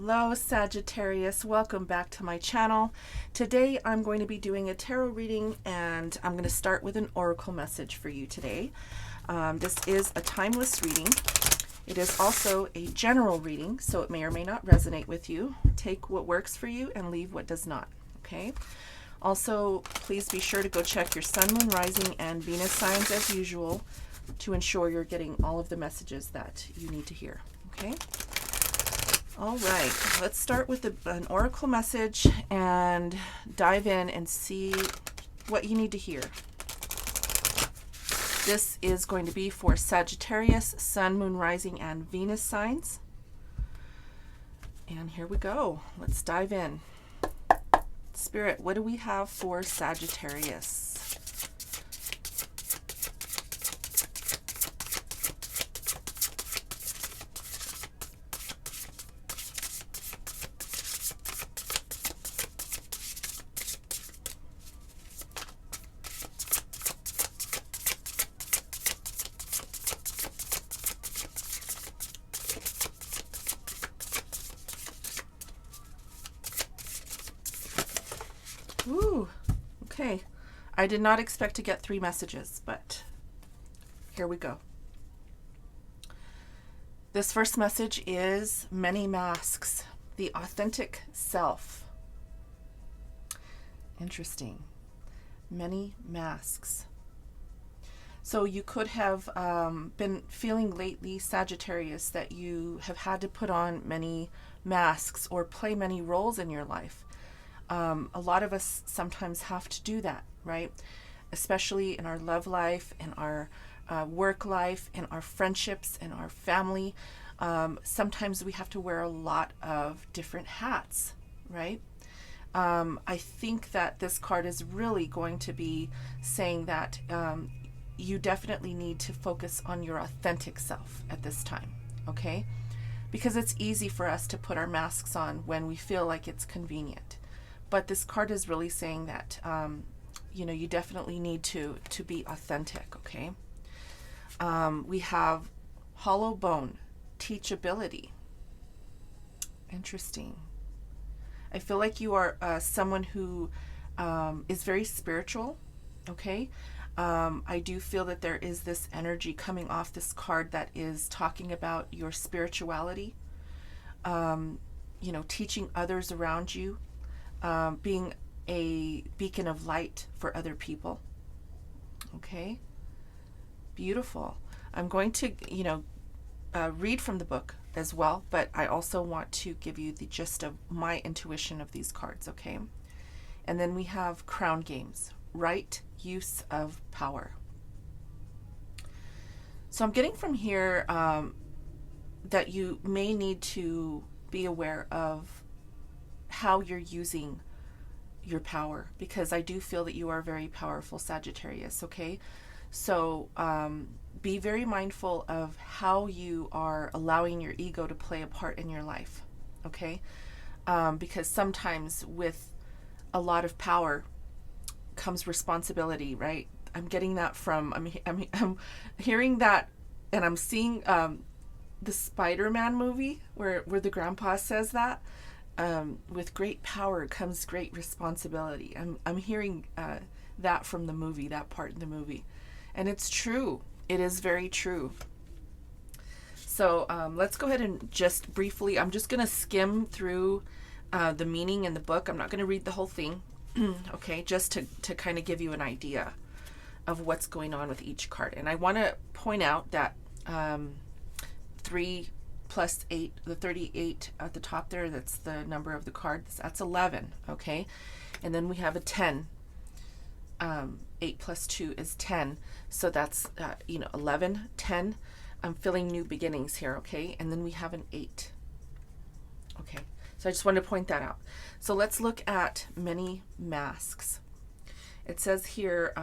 Hello Sagittarius, welcome back to my channel. Today I'm going to be doing a tarot reading and I'm going to start with an oracle message for you today. This is a timeless reading. It is also a general reading, so it may or may not resonate with you. Take what works for you and leave what does not, okay? Also, please be sure to go check your sun, moon, rising, and Venus signs as usual to ensure you're getting all of the messages that you need to hear, okay? All right, let's start with an oracle message and dive in and see what you need to hear. This is going to be for Sagittarius, Sun, Moon, Rising, and Venus signs. And here we go. Let's dive in. Spirit, what do we have for Sagittarius? Ooh, okay. I did not expect to get 3 messages, but here we go. This first message is many masks, the authentic self. Interesting. Many masks. So you could have been feeling lately, Sagittarius, that you have had to put on many masks or play many roles in your life. A lot of us sometimes have to do that, right? Especially in our love life, in our work life, in our friendships, in our family. Sometimes we have to wear a lot of different hats, right? I think that this card is really going to be saying that you definitely need to focus on your authentic self at this time, okay? Because it's easy for us to put our masks on when we feel like it's convenient. But this card is really saying that, you definitely need to be authentic, okay? We have hollow bone, teachability. Interesting. I feel like you are someone who is very spiritual, okay? I do feel that there is this energy coming off this card that is talking about your spirituality, teaching others around you, being a beacon of light for other people. Okay, beautiful. I'm going to, read from the book as well, but I also want to give you the gist of my intuition of these cards, okay? And then we have crown games, right use of power. So I'm getting from here that you may need to be aware of how you're using your power, because I do feel that you are very powerful, Sagittarius, okay? So be very mindful of how you are allowing your ego to play a part in your life, okay? Because sometimes with a lot of power comes responsibility, right? I'm getting that from, I'm hearing that, and I'm seeing the Spider-Man movie where the grandpa says that. With great power comes great responsibility. I'm hearing that from the movie, that part in the movie. And it's true. It is very true. So let's go ahead and just briefly, I'm just going to skim through the meaning in the book. I'm not going to read the whole thing, okay, just to kind of give you an idea of what's going on with each card. And I want to point out that 3 plus 8, the 38 at the top there, that's the number of the card. That's 11, okay? And then we have a 10. 8 plus 2 is 10. So that's, 11, 10. I'm feeling new beginnings here, okay? And then we have an 8. Okay, so I just wanted to point that out. So let's look at many masks. It says here,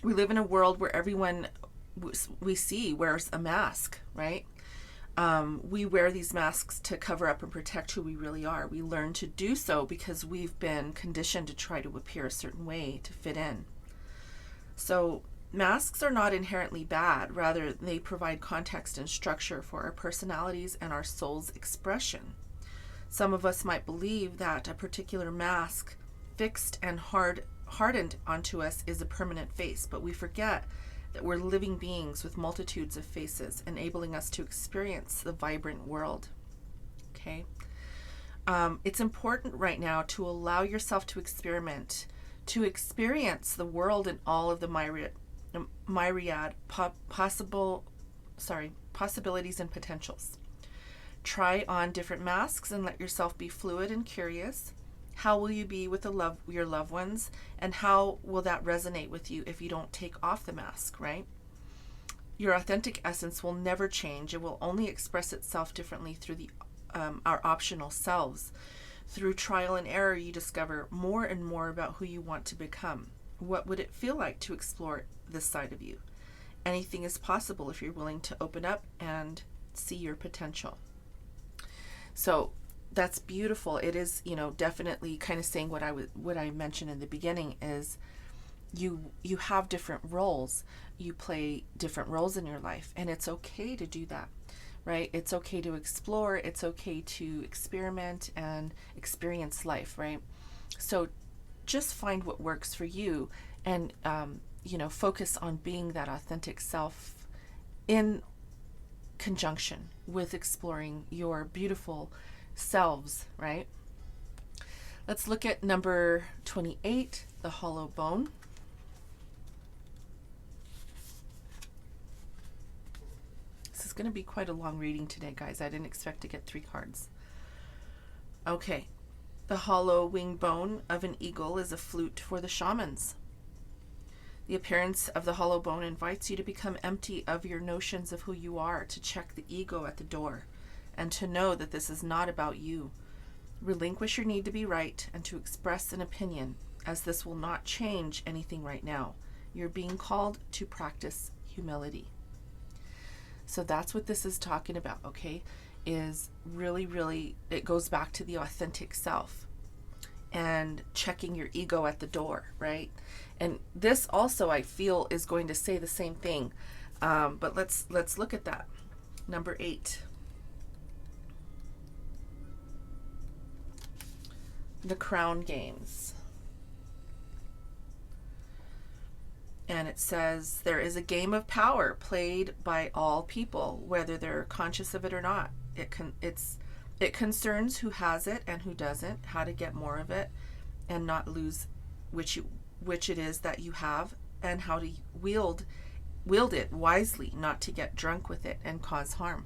we live in a world where everyone we see wears a mask, right? We wear these masks to cover up and protect who we really are. We learn to do so because we've been conditioned to try to appear a certain way to fit in. So masks are not inherently bad. Rather, they provide context and structure for our personalities and our soul's expression. Some of us might believe that a particular mask fixed and hardened onto us is a permanent face, but we forget that we're living beings with multitudes of faces, enabling us to experience the vibrant world. Okay? It's important right now to allow yourself to experiment, to experience the world in all of the myriad possibilities and potentials. Try on different masks and let yourself be fluid and curious. How will you be with your loved ones, and how will that resonate with you if you don't take off the mask, right? Your authentic essence will never change. It will only express itself differently through our optional selves. Through trial and error, you discover more and more about who you want to become. What would it feel like to explore this side of you? Anything is possible if you're willing to open up and see your potential. So that's beautiful. It is, definitely kind of saying what I mentioned in the beginning is you have different roles. You play different roles in your life, and it's okay to do that, right? It's okay to explore. It's okay to experiment and experience life, right? So just find what works for you, and focus on being that authentic self in conjunction with exploring your beautiful selves, right? Let's look at number 28, the hollow bone. This is going to be quite a long reading today, guys. I didn't expect to get 3 cards. Okay. The hollow wing bone of an eagle is a flute for the shamans. The appearance of the hollow bone invites you to become empty of your notions of who you are, to check the ego at the door, and to know that this is not about you. Relinquish your need to be right and to express an opinion, as this will not change anything right now. You're being called to practice humility. So that's what this is talking about, okay? Is really, really, it goes back to the authentic self and checking your ego at the door, right? And this also, I feel, is going to say the same thing. But let's look at that. Number 8. The Crown Games. And it says, there is a game of power played by all people, whether they're conscious of it or not. It concerns who has it and who doesn't, how to get more of it and not lose which it is that you have, and how to wield it wisely, not to get drunk with it and cause harm.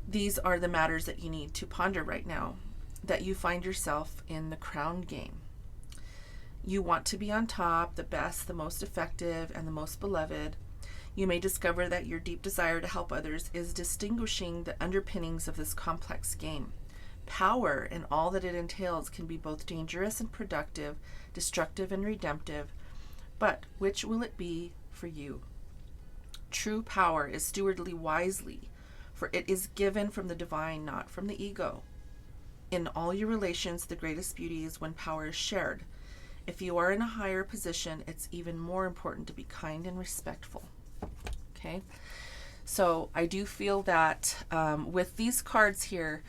These are the matters that you need to ponder right now, that you find yourself in the crown game. You want to be on top, the best, the most effective, and the most beloved. You may discover that your deep desire to help others is distinguishing the underpinnings of this complex game. Power and all that it entails can be both dangerous and productive, destructive and redemptive, but which will it be for you? True power is stewardly wisely, for it is given from the divine, not from the ego. In all your relations, the greatest beauty is when power is shared. If you are in a higher position, it's even more important to be kind and respectful. Okay? So I do feel that with these cards here,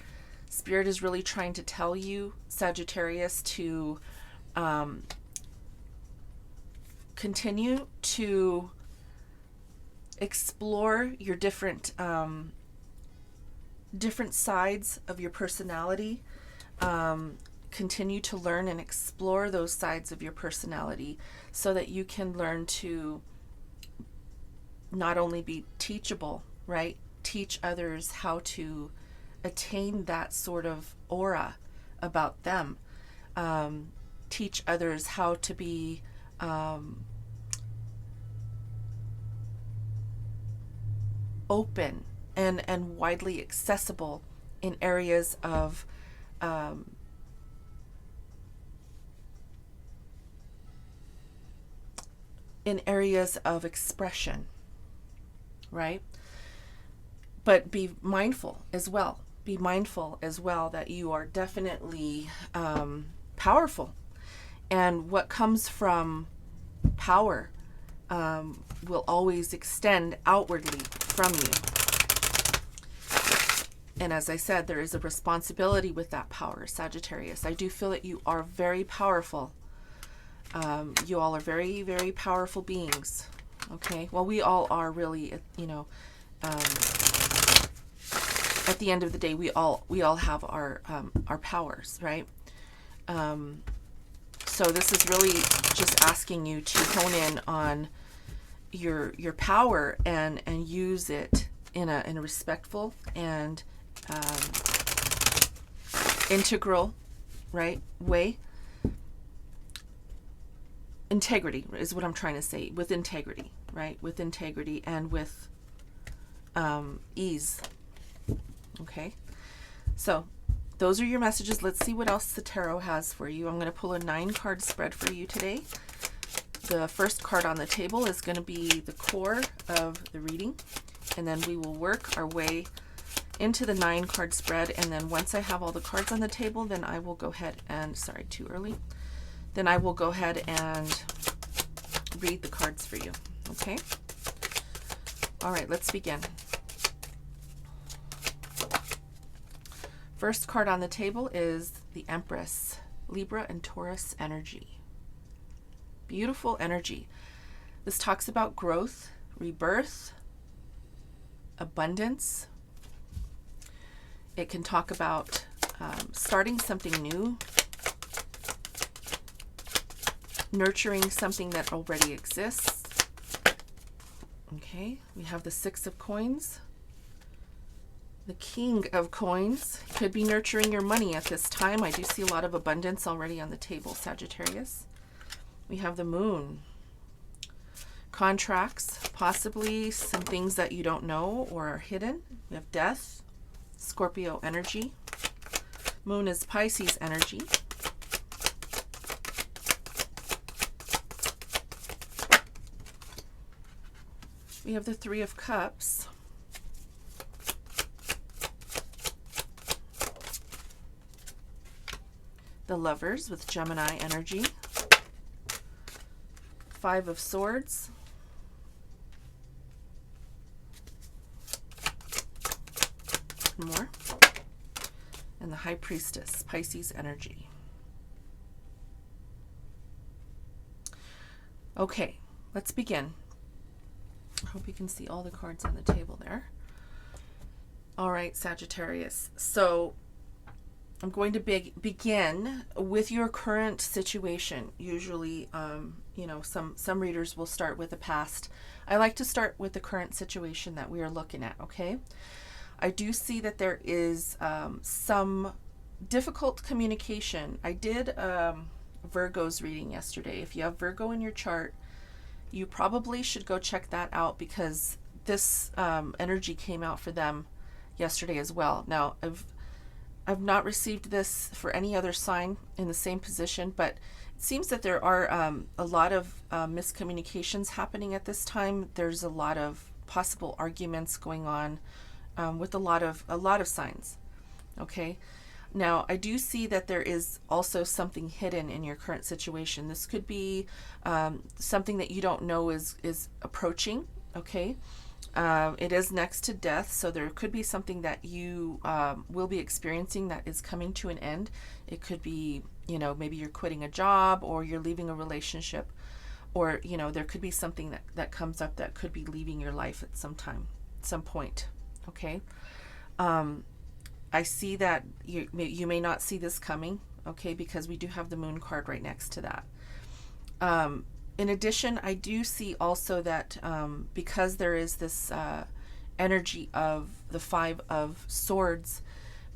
Spirit is really trying to tell you, Sagittarius, to continue to explore your different sides of your personality. Continue to learn and explore those sides of your personality so that you can learn to not only be teachable, right? Teach others how to attain that sort of aura about them. Teach others how to be open and widely accessible in areas of expression, right? But be mindful as well. Be mindful as well that you are definitely powerful. And what comes from power will always extend outwardly from you. And as I said, there is a responsibility with that power, Sagittarius. I do feel that you are very powerful. You all are very, very powerful beings. Okay. Well, we all are really, at the end of the day, we all have our powers, right? So this is really just asking you to hone in on your power and use it in a respectful and integral, right, way. Integrity is what I'm trying to say. With integrity, right? With integrity and with ease. Okay. So those are your messages. Let's see what else the tarot has for you. I'm going to pull a 9-card spread for you today. The first card on the table is going to be the core of the reading. And then we will work our way into the 9-card spread. And then once I have all the cards on the table, then I will go ahead and, sorry, too early. Then I will go ahead and read the cards for you. Okay? All right, let's begin. First card on the table is the Empress, Libra and Taurus energy. Beautiful energy. This talks about growth, rebirth, abundance. It can talk about starting something new, nurturing something that already exists. Okay, we have the 6 of Coins. The King of Coins could be nurturing your money at this time. I do see a lot of abundance already on the table, Sagittarius. We have the Moon. Contracts, possibly some things that you don't know or are hidden. We have Death, Scorpio energy. Moon is Pisces energy. We have the 3 of Cups. The Lovers with Gemini energy. 5 of Swords. More. And the High Priestess, Pisces energy. Okay, let's begin. I hope you can see all the cards on the table there. All right, Sagittarius. So I'm going to begin with your current situation. Usually, some readers will start with the past. I like to start with the current situation that we are looking at, okay? I do see that there is some difficult communication. I did Virgo's reading yesterday. If you have Virgo in your chart, you probably should go check that out because this energy came out for them yesterday as well. Now, I've not received this for any other sign in the same position, but it seems that there are a lot of miscommunications happening at this time. There's a lot of possible arguments going on with a lot of signs. Okay. Now, I do see that there is also something hidden in your current situation. This could be something that you don't know is approaching. Okay. It is next to death, so there could be something that you will be experiencing that is coming to an end. It could be, maybe you're quitting a job or you're leaving a relationship, or, there could be something that comes up that could be leaving your life at some point. Okay. I see that you may not see this coming, okay, because we do have the Moon card right next to that. In addition, I do see also that because there is this energy of the 5 of Swords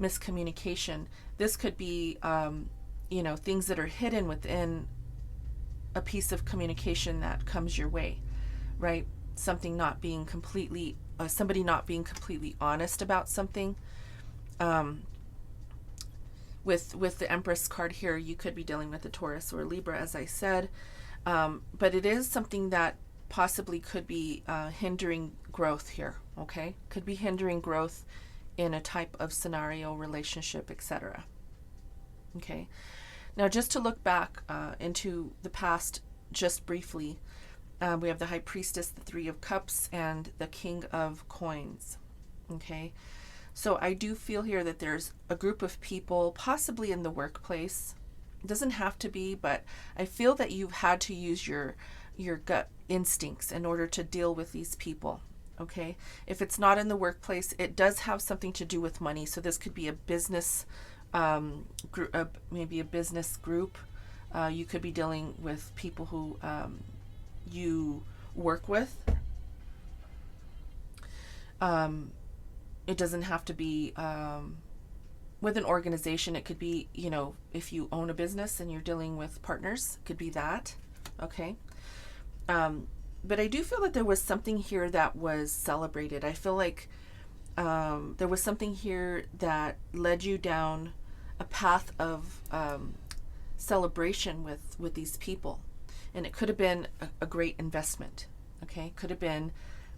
miscommunication, this could be, things that are hidden within a piece of communication that comes your way, right? Somebody not being completely honest about something. With the Empress card here, you could be dealing with a Taurus or a Libra, as I said. But it is something that possibly could be hindering growth here, okay? Could be hindering growth in a type of scenario, relationship, etc. Okay? Now, just to look back into the past just briefly, we have the High Priestess, the 3 of Cups, and the King of Coins, okay? So I do feel here that there's a group of people, possibly in the workplace. It doesn't have to be, but I feel that you've had to use your gut instincts in order to deal with these people. Okay, if it's not in the workplace, it does have something to do with money. So this could be a business group, maybe a business group. You could be dealing with people who you work with. It doesn't have to be with an organization. It could be, you know, if you own a business and you're dealing with partners, it could be that. Okay. But I do feel that there was something here that was celebrated. I feel like there was something here that led you down a path of celebration with these people. And it could have been a great investment. Okay. Could have been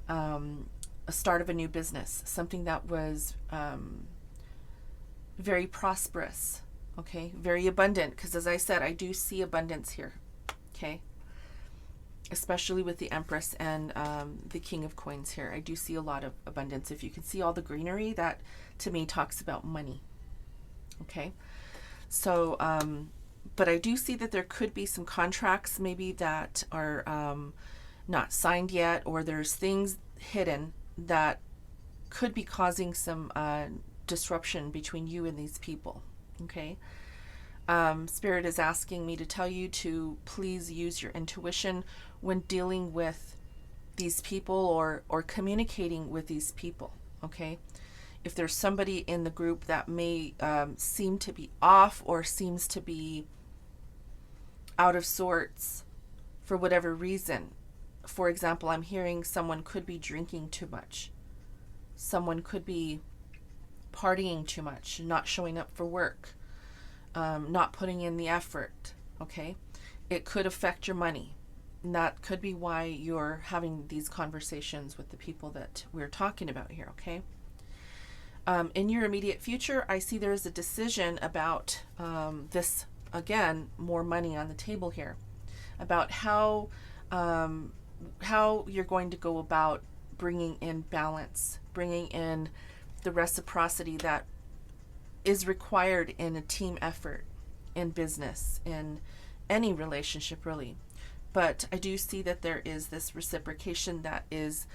a start of a new business, something that was very prosperous, okay, very abundant, because as I said, I do see abundance here, okay, especially with the Empress and the King of Coins here. I do see a lot of abundance. If you can see all the greenery, that to me talks about money, okay. So but I do see that there could be some contracts maybe that are not signed yet, or there's things hidden that could be causing some disruption between you and these people, okay. Spirit is asking me to tell you to please use your intuition when dealing with these people or communicating with these people, okay. If there's somebody in the group that may seem to be off or seems to be out of sorts for whatever reason. For example, I'm hearing someone could be drinking too much. Someone could be partying too much, not showing up for work, not putting in the effort, okay? It could affect your money. And that could be why you're having these conversations with the people that we're talking about here, okay? In your immediate future, I see there's a decision about this, again, more money on the table here, about how you're going to go about bringing in balance, bringing in the reciprocity that is required in a team effort, in business, in any relationship really. But I do see that there is this reciprocation that is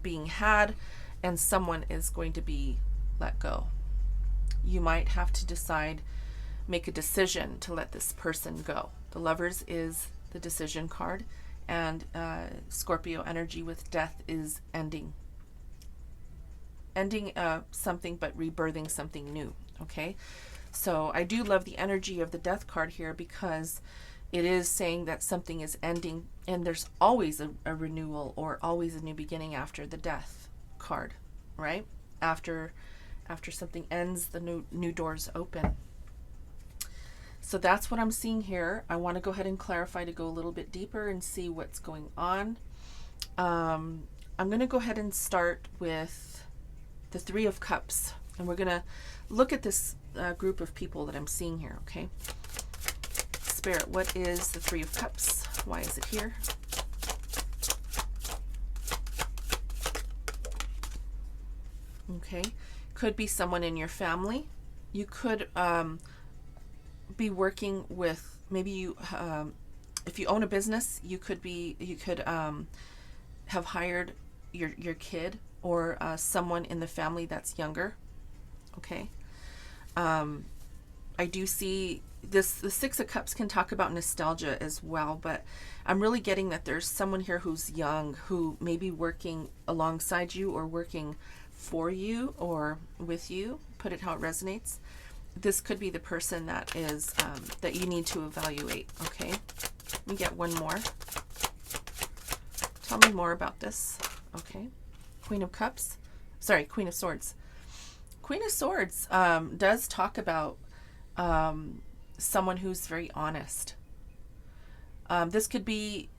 being had, and someone is going to be let go. You might have to decide, make a decision to let this person go. The Lovers is the decision card, and Scorpio energy with death is ending something but rebirthing something new, okay. So I do love the energy of the death card here, because it is saying that something is ending, and there's always a renewal or always a new beginning after the death card, right? After something ends, the new doors open. So that's what I'm seeing here. I want to go ahead and clarify to go a little bit deeper and see what's going on. I'm going to go ahead and start with the Three of Cups, and we're going to look at this group of people that I'm seeing here, okay? Spirit, what is the Three of Cups? Why is it here? Okay, could be someone in your family. You could be working with, maybe you if you own a business, you could have hired your kid or someone in the family that's younger, okay. I do see this, the Six of Cups can talk about nostalgia as well, but I'm really getting that there's someone here who's young, who may be working alongside you or working for you or with you, put it how it resonates. This could be the person that is that you need to evaluate, okay. Let me get one more. Tell me more about this, okay. Queen of Cups, sorry, Queen of Swords. Queen of Swords does talk about someone who's very honest. This could be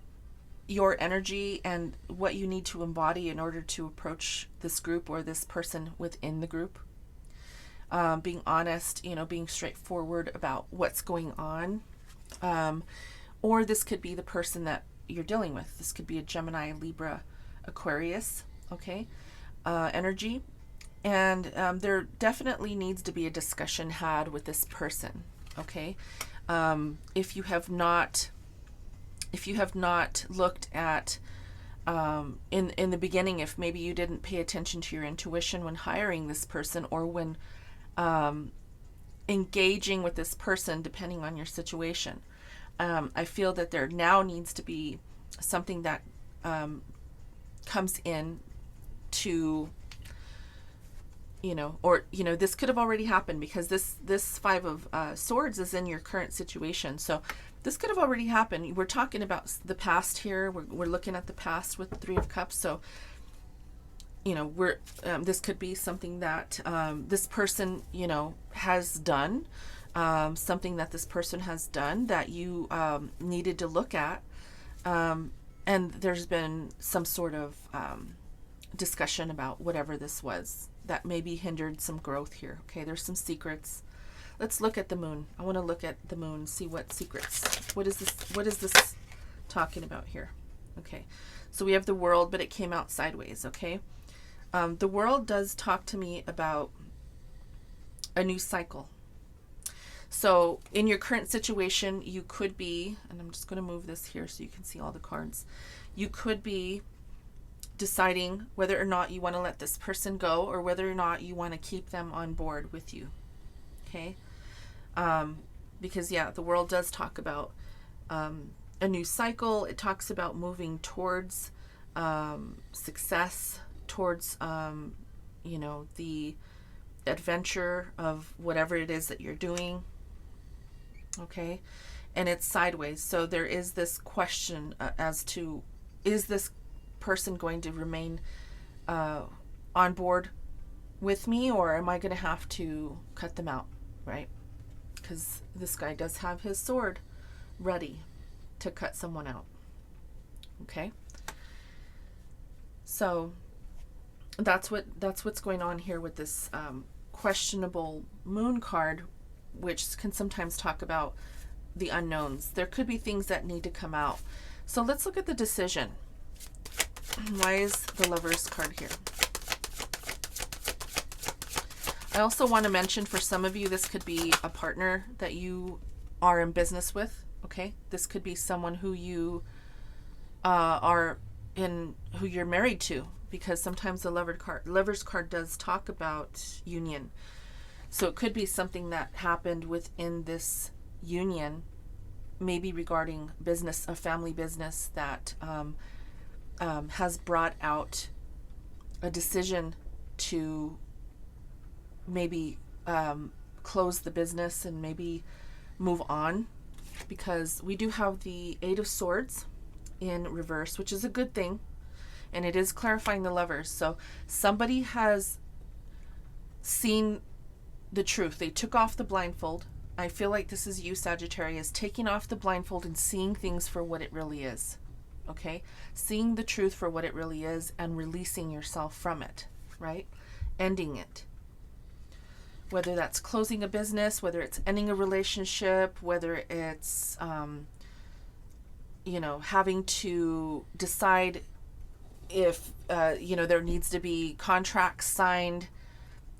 your energy and what you need to embody in order to approach this group or this person within the group. Being honest, being straightforward about what's going on. Or this could be the person that you're dealing with. This could be a Gemini, Libra, Aquarius, okay, energy. And there definitely needs to be a discussion had with this person. Okay. If you have not looked at in the beginning, if maybe you didn't pay attention to your intuition when hiring this person, or when engaging with this person, depending on your situation, I feel that there now needs to be something that comes in to, this could have already happened, because this Five of Swords is in your current situation. So this could have already happened. We're talking about the past here. We're looking at the past with the Three of Cups. So, this could be something that this person, has done, something that this person has done that you needed to look at. And there's been some sort of discussion about whatever this was that maybe hindered some growth here. Okay, there's some secrets. Let's look at the moon. I want to look at the moon, see what secrets. What is this talking about here? Okay, so we have the World, but it came out sideways. Okay, the World does talk to me about a new cycle. So in your current situation, you could be, and I'm just going to move this here so you can see all the cards. You could be deciding whether or not you want to let this person go, or whether or not you want to keep them on board with you. Okay. Because the World does talk about a new cycle. It talks about moving towards success, towards the adventure of whatever it is that you're doing. Okay, and it's sideways. So there is this question as to, is this person going to remain on board with me, or am I going to have to cut them out, right? Because this guy does have his sword ready to cut someone out. Okay, so that's what's going on here with this questionable moon card, which can sometimes talk about the unknowns. There could be things that need to come out. So let's look at the decision. Why is the Lovers card here? I also want to mention, for some of you, this could be a partner that you are in business with. Okay, this could be someone who you who you're married to, because sometimes the Lovers card does talk about union. So it could be something that happened within this union, maybe regarding business, a family business that has brought out a decision to maybe close the business and maybe move on, because we do have the Eight of Swords in reverse, which is a good thing, and it is clarifying the Lovers. So somebody has seen the truth. They took off the blindfold. I feel like this is you, Sagittarius, taking off the blindfold and seeing things for what it really is. Okay, seeing the truth for what it really is and releasing yourself from it, right? Ending it. Whether that's closing a business, whether it's ending a relationship, whether it's having to decide if there needs to be contracts signed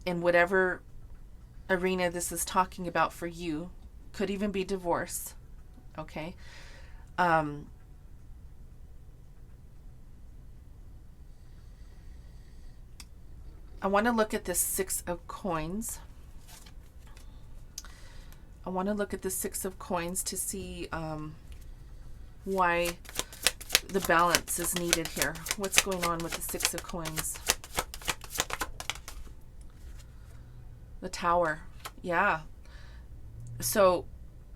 in whatever arena this is talking about for you. Could even be divorce. Okay. I want to look at this Six of Coins. I want to look at the Six of Coins to see why the balance is needed here. What's going on with the Six of Coins? The Tower. Yeah. So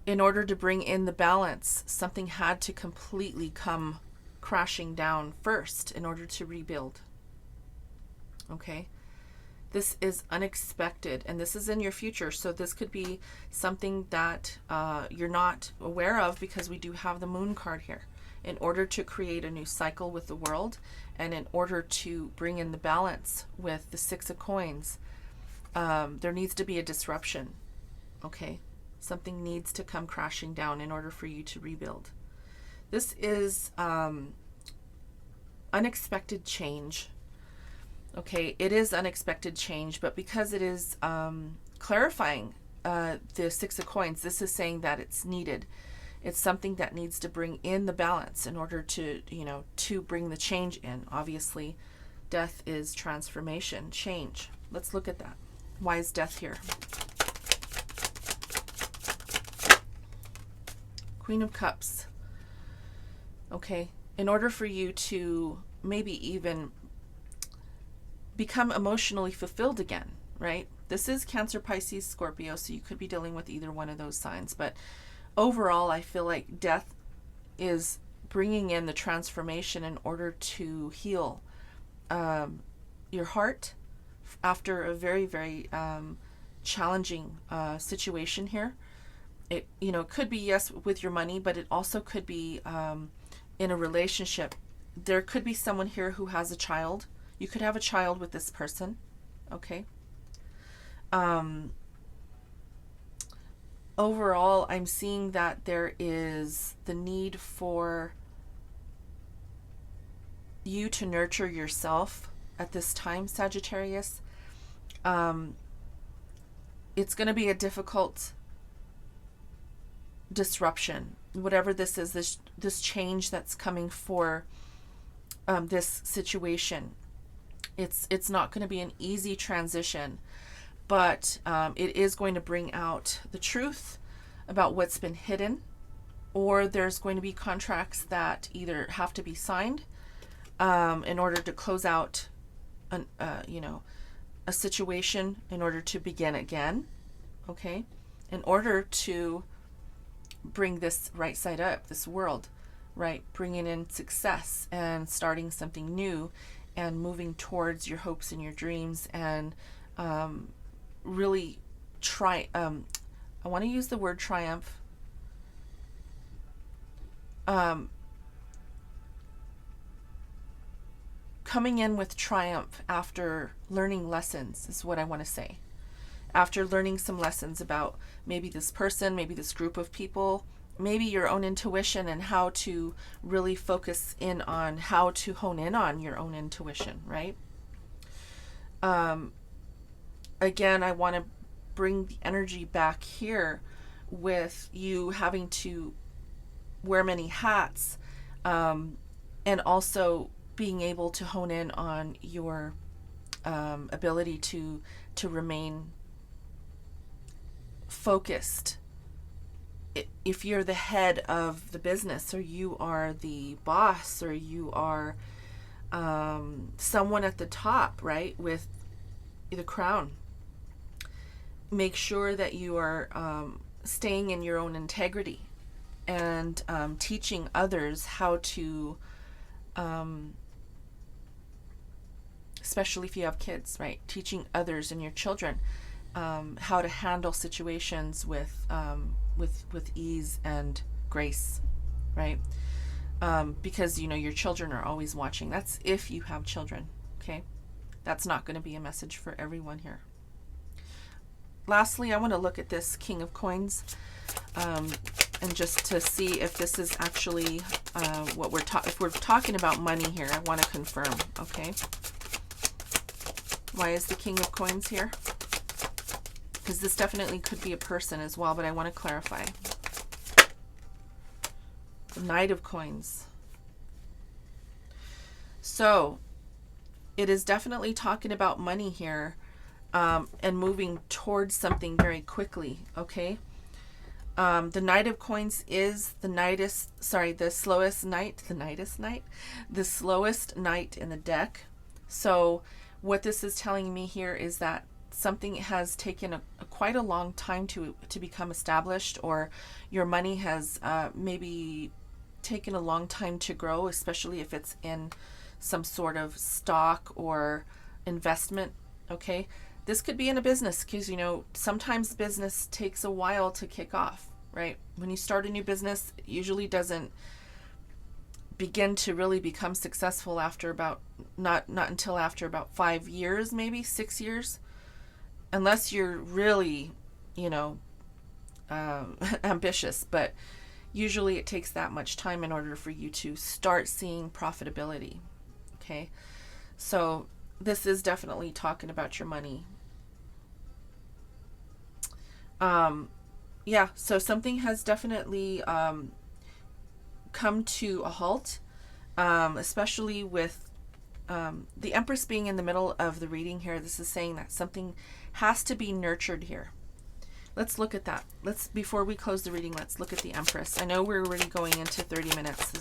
in order to bring in the balance, something had to completely come crashing down first in order to rebuild. Okay. This is unexpected, and this is in your future. So this could be something that you're not aware of, because we do have the Moon card here. In order to create a new cycle with the World, and in order to bring in the balance with the Six of Coins, there needs to be a disruption. Okay, something needs to come crashing down in order for you to rebuild. This is unexpected change. Okay, it is unexpected change, but because it is clarifying the Six of Coins, this is saying that it's needed. It's something that needs to bring in the balance in order to, to bring the change in. Obviously, death is transformation, change. Let's look at that. Why is death here? Queen of Cups. Okay, in order for you to maybe even become emotionally fulfilled again, right? This is Cancer, Pisces, Scorpio, so you could be dealing with either one of those signs. But overall, I feel like death is bringing in the transformation in order to heal your heart after a very, very challenging situation here. It, could be, yes, with your money, but it also could be in a relationship. There could be someone here who has a child. You could have a child with this person, okay? Overall, I'm seeing that there is the need for you to nurture yourself at this time, Sagittarius. It's going to be a difficult disruption, whatever this is, this change that's coming for this situation. It's not going to be an easy transition, but it is going to bring out the truth about what's been hidden, or there's going to be contracts that either have to be signed in order to close out a situation in order to begin again, okay? In order to bring this right side up, this world, right? Bringing in success and starting something new and moving towards your hopes and your dreams, and really I want to use the word triumph. Coming in with triumph after learning lessons is what I want to say. After learning some lessons about maybe this person, maybe this group of people, maybe your own intuition, and how to really focus in on how to hone in on your own intuition, right? Again, I want to bring the energy back here with you having to wear many hats, and also being able to hone in on your ability to remain focused. If you're the head of the business, or you are the boss, or you are someone at the top, right, with the crown, make sure that you are staying in your own integrity and teaching others how to, especially if you have kids, right, teaching others and your children how to handle situations with ease and grace, right? Because your children are always watching. That's if you have children, okay? That's not going to be a message for everyone here. Lastly, I want to look at this King of Coins, and just to see if this is actually what if we're talking about money here. I want to confirm, okay? Why is the King of Coins here? Because this definitely could be a person as well, but I want to clarify. The Knight of Coins. So it is definitely talking about money here, and moving towards something very quickly, okay? The Knight of Coins is the slowest knight in the deck. So what this is telling me here is that something has taken quite a long time to become established, or your money has maybe taken a long time to grow, especially if it's in some sort of stock or investment, okay? This could be in a business, because sometimes business takes a while to kick off, right? When you start a new business, it usually doesn't begin to really become successful after about not until after about 5 years, maybe 6 years, unless you're really ambitious. But usually it takes that much time in order for you to start seeing profitability, okay? So this is definitely talking about your money. Yeah, so something has definitely come to a halt, especially with the Empress being in the middle of the reading here. This is saying that something has to be nurtured here. Let's look at that. Before we close the reading, let's look at the Empress. I know we're already going into 30 minutes.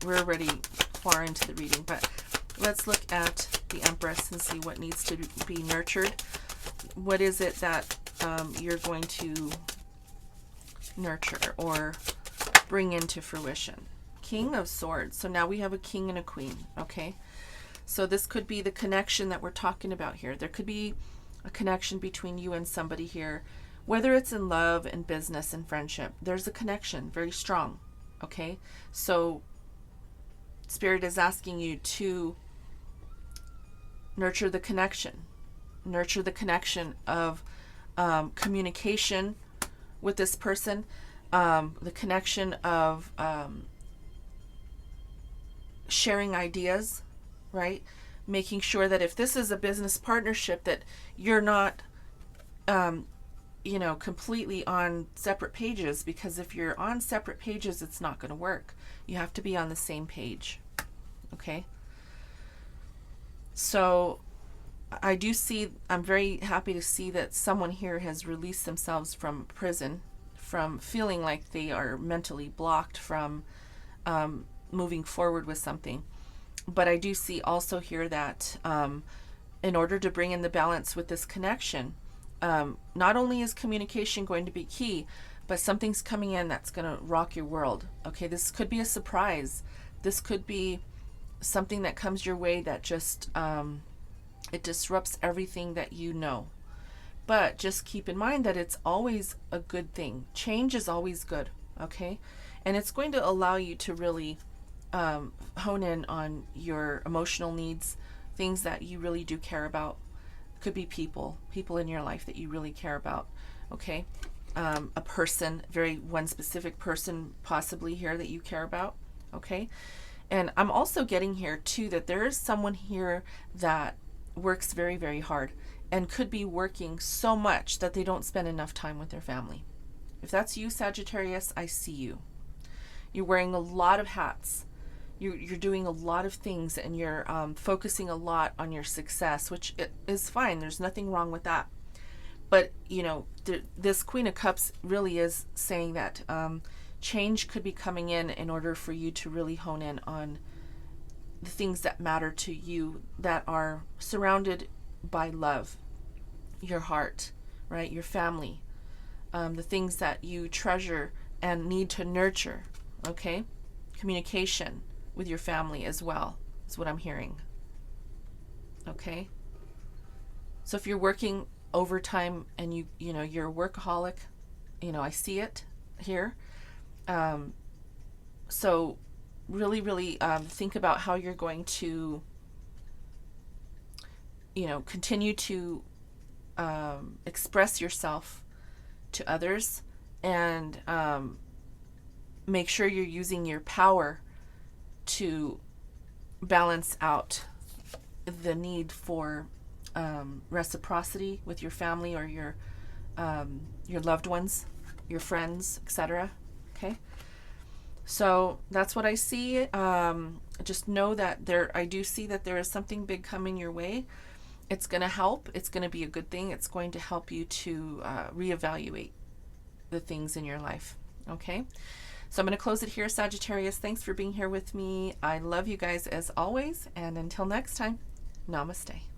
We're already far into the reading, but let's look at the Empress and see what needs to be nurtured. What is it that you're going to nurture or bring into fruition? King of Swords. So now we have a king and a queen, okay? So this could be the connection that we're talking about here. There could be a connection between you and somebody here, whether it's in love and business and friendship. There's a connection, very strong, okay? So Spirit is asking you to nurture the connection. Nurture the connection of communication with this person, the connection of sharing ideas, right? Making sure that if this is a business partnership, that you're not, completely on separate pages, because if you're on separate pages, it's not going to work. You have to be on the same page, okay? So I'm very happy to see that someone here has released themselves from prison, from feeling like they are mentally blocked from moving forward with something. But I do see also here that in order to bring in the balance with this connection, not only is communication going to be key, but something's coming in that's going to rock your world. Okay, this could be a surprise. This could be something that comes your way that just it disrupts everything that you know. But just keep in mind that it's always a good thing. Change is always good, okay? And it's going to allow you to really hone in on your emotional needs, things that you really do care about. Could be people in your life that you really care about, okay? A person, one specific person possibly here that you care about, okay? And I'm also getting here too that there is someone here that works very, very hard and could be working so much that they don't spend enough time with their family. If that's you, Sagittarius, I see you. You're wearing a lot of hats. You're doing a lot of things, and you're focusing a lot on your success, which is fine. There's nothing wrong with that. But, this Queen of Cups really is saying that change could be coming in order for you to really hone in on the things that matter to you, that are surrounded by love, your heart, right? Your family, the things that you treasure and need to nurture, okay? Communication with your family as well is what I'm hearing, okay? So if you're working overtime and you're a workaholic, I see it here. So really, really think about how you're going to, continue to express yourself to others, and make sure you're using your power to balance out the need for reciprocity with your family or your loved ones, your friends, etc. Okay, so that's what I see. Just know that I do see that there is something big coming your way. It's going to help. It's going to be a good thing. It's going to help you to reevaluate the things in your life. Okay, so I'm going to close it here, Sagittarius. Thanks for being here with me. I love you guys as always, and until next time, namaste.